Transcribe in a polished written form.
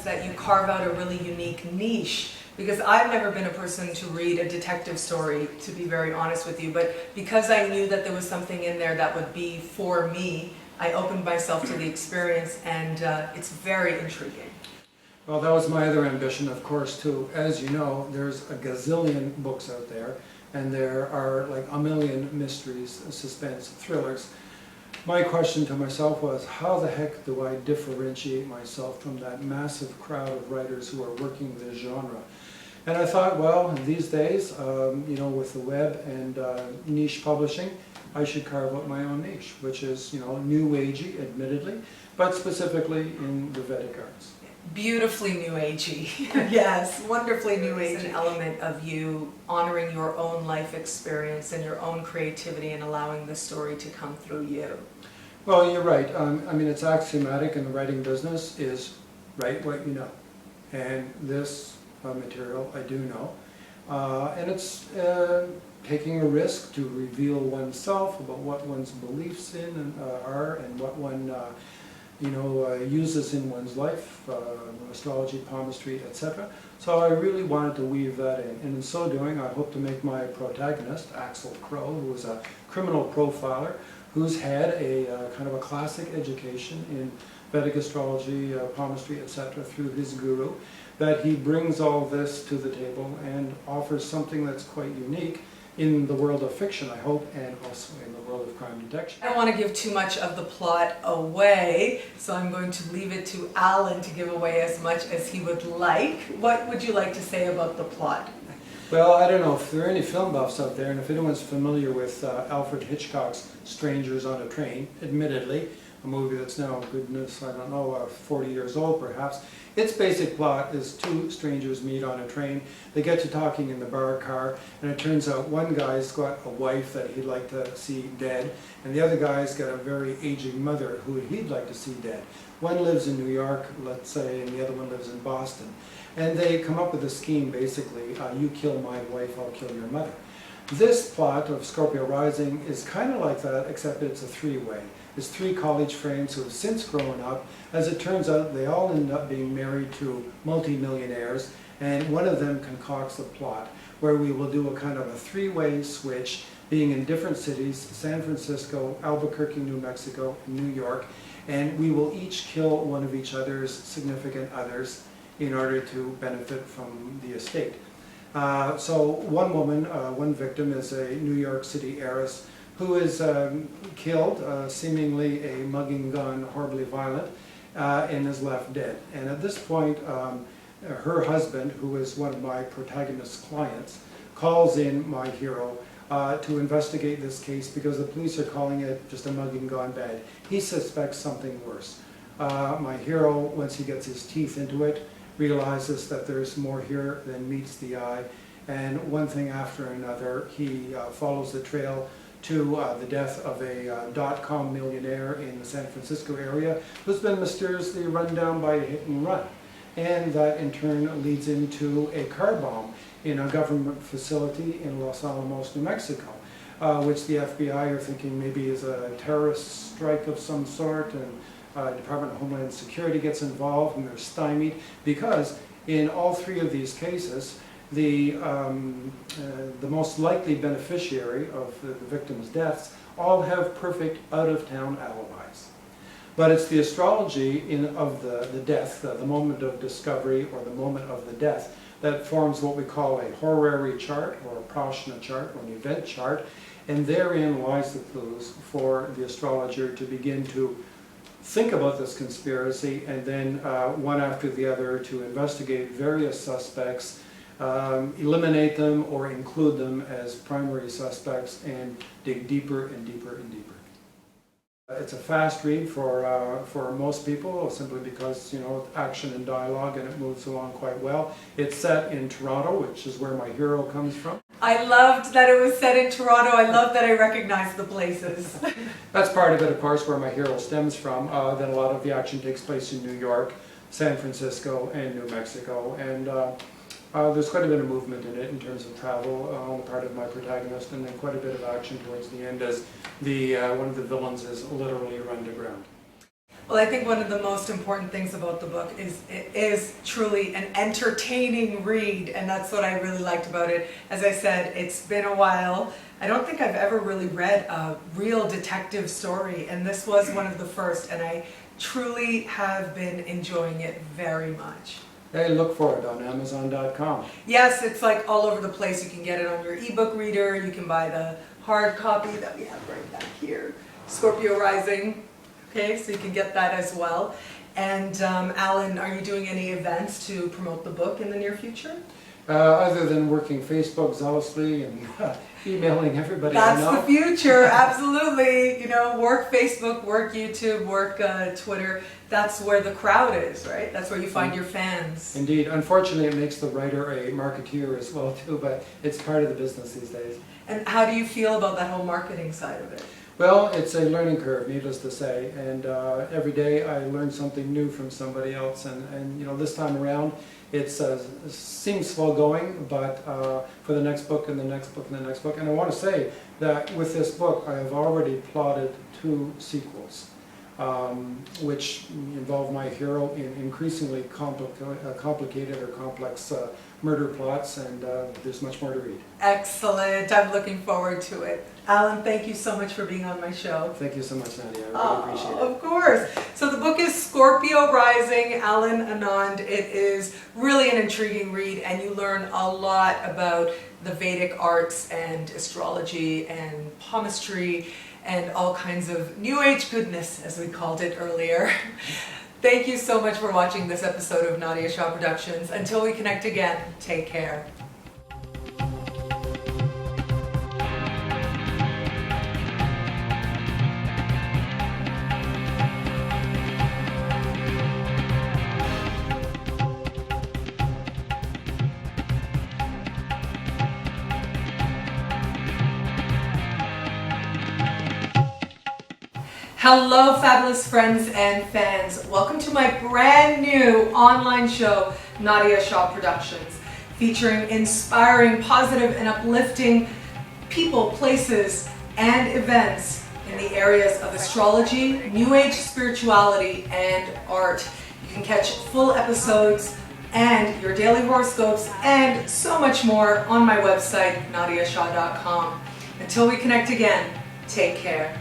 is that you carve out a really unique niche. Because I've never been a person to read a detective story, to be very honest with you, but because I knew that there was something in there that would be for me, I opened myself to the experience, and it's very intriguing. Well, that was my other ambition, of course, too. As you know, there's a gazillion books out there, and there are like a million mysteries, suspense, thrillers. My question to myself was, how the heck do I differentiate myself from that massive crowd of writers who are working this genre? And I thought, well, these days, you know, with the web and niche publishing, I should carve out my own niche, which is, you know, new agey, admittedly, but specifically in the Vedic Arts. Beautifully new agey. Yes, wonderfully new agey. It's an element of you honoring your own life experience and your own creativity and allowing the story to come through you. Well, you're right. I mean, it's axiomatic in the writing business is write what you know. And this material I do know. And it's taking a risk to reveal oneself about what one's beliefs are and what one uses in one's life, astrology, palmistry, etc. So I really wanted to weave that in. And in so doing, I hope to make my protagonist, Axel Crow, who is a criminal profiler, who's had a kind of a classic education in Vedic astrology, palmistry, etc. through his guru, that he brings all this to the table and offers something that's quite unique in the world of fiction, I hope, and also in the world of crime detection. I don't want to give too much of the plot away, so I'm going to leave it to Alan to give away as much as he would like. What would you like to say about the plot? Well, I don't know if there are any film buffs out there, and if anyone's familiar with Alfred Hitchcock's Strangers on a Train, admittedly, a movie that's now, goodness, I don't know, 40 years old perhaps. Its basic plot is two strangers meet on a train. They get to talking in the bar car, and it turns out one guy's got a wife that he'd like to see dead, and the other guy's got a very aging mother who he'd like to see dead. One lives in New York, let's say, and the other one lives in Boston. And they come up with a scheme, basically, you kill my wife, I'll kill your mother. This plot of Scorpio Rising is kind of like that, except it's a three-way. There's three college friends who have since grown up. As it turns out, they all end up being married to multi-millionaires, and one of them concocts a plot where we will do a kind of a three-way switch, being in different cities, San Francisco, Albuquerque, New Mexico, and New York, and we will each kill one of each other's significant others in order to benefit from the estate. So one woman, one victim, is a New York City heiress who is killed, seemingly a mugging gun, horribly violent, and is left dead. And at this point, her husband, who is one of my protagonist's clients, calls in my hero to investigate this case because the police are calling it just a mugging gone bad. He suspects something worse. My hero, once he gets his teeth into it, realizes that there's more here than meets the eye, and one thing after another, he follows the trail to the death of a dot-com millionaire in the San Francisco area who's been mysteriously run down by a hit and run. And that in turn leads into a car bomb in a government facility in Los Alamos, New Mexico, which the FBI are thinking maybe is a terrorist strike of some sort, and Department of Homeland Security gets involved, and they're stymied because in all three of these cases, the most likely beneficiary of the victim's deaths all have perfect out-of-town alibis. But it's the astrology of the death, the moment of discovery or the moment of the death, that forms what we call a horary chart or a prashna chart or an event chart, and therein lies the clues for the astrologer to begin to think about this conspiracy and then one after the other to investigate various suspects, eliminate them or include them as primary suspects and dig deeper and deeper and deeper. It's a fast read for most people simply because, you know, action and dialogue, and it moves along quite well. It's set in Toronto, which is where my hero comes from. I loved that it was set in Toronto. I love that I recognized the places. That's part of it, of course, where my hero stems from. Then a lot of the action takes place in New York, San Francisco, and New Mexico. And there's quite a bit of movement in it in terms of travel on the part of my protagonist, and then quite a bit of action towards the end as one of the villains is literally run to ground. Well, I think one of the most important things about the book is it is truly an entertaining read, and that's what I really liked about it. As I said, it's been a while. I don't think I've ever really read a real detective story, and this was one of the first, and I truly have been enjoying it very much. Hey, look for it on Amazon.com. Yes, it's like all over the place. You can get it on your ebook reader, you can buy the hard copy that we have right back here, Scorpio Rising. Okay, so you can get that as well. And Alan, are you doing any events to promote the book in the near future? Other than working Facebook zealously and emailing everybody I That's know. the future, absolutely. You know, work Facebook, work YouTube, work Twitter. That's where the crowd is, right? That's where you find your fans. Indeed. Unfortunately, it makes the writer a marketeer as well too, but it's part of the business these days. And how do you feel about that whole marketing side of it? Well, it's a learning curve, needless to say, and every day I learn something new from somebody else, and you know, this time around it seems slow going, but for the next book and the next book and the next book, and I want to say that with this book I have already plotted 2 sequels, which involve my hero in increasingly complicated or complex murder plots, and there's much more to read. Excellent. I'm looking forward to it. Alan, thank you so much for being on my show. Thank you so much, Nadiya. I really appreciate it. Of course. So the book is Scorpio Rising, Alan Annand. It is really an intriguing read, and you learn a lot about the Vedic Arts and astrology and palmistry and all kinds of New Age goodness, as we called it earlier. Thank you so much for watching this episode of Nadiya Shah Productions. Until we connect again, take care. Hello, fabulous friends and fans. Welcome to my brand new online show, Nadiya Shah Productions, featuring inspiring, positive, and uplifting people, places, and events in the areas of astrology, New Age spirituality, and art. You can catch full episodes and your daily horoscopes and so much more on my website, nadiyashah.com. Until we connect again, take care.